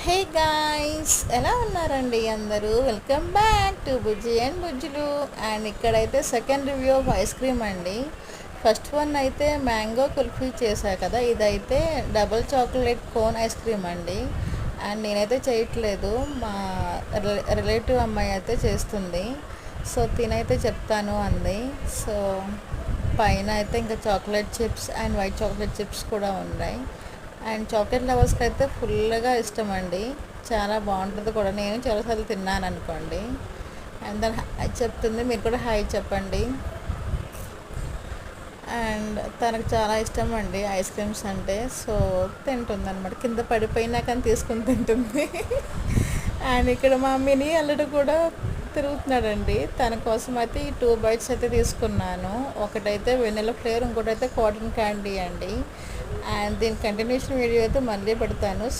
Hey guys, ఎలా ఉన్నారండి అందరూ? Welcome back to Bujji and బుజ్జులు. అండ్ ఇక్కడైతే second review of ice cream అండి. ఫస్ట్ వన్ అయితే మ్యాంగో కుల్ఫీ చేశా కదా, ఇదైతే double chocolate cone ice cream అండి. అండ్ నేనైతే చేయట్లేదు, మా రిలేటివ్ అమ్మాయి అయితే చేస్తుంది. సో తినైతే చెప్తాను అంది. సో పైన అయితే ఇంకా chocolate chips and white chocolate chips కూడా ఉన్నాయి. అండ్ చాక్లెట్ లవర్స్కి అయితే ఫుల్గా ఇష్టం అండి. చాలా బాగుంటుంది కూడా, నేను చాలాసార్లు తిన్నాను అనుకోండి. అండ్ దాని హాయ్ చెప్తుంది, మీరు కూడా హాయ్ చెప్పండి. అండ్ తనకు చాలా ఇష్టం అండి ఐస్ క్రీమ్స్ అంటే. సో తింటుంది అనమాట, కింద పడిపోయినా కానీ తీసుకుని తింటుంది. అండ్ ఇక్కడ మా మినీ అల్లుడు కూడా తిరుగుతున్నాడండి. తన కోసం అయితే ఈ 2 బైట్స్ అయితే తీసుకున్నాను. ఒకటైతే వెనిలా ఫ్లేవర్, ఇంకోటైతే కాటన్ క్యాండీ అండి. అండ్ దీని కంటిన్యూషన్ వీడియో అయితే మళ్ళీ పెడతాను.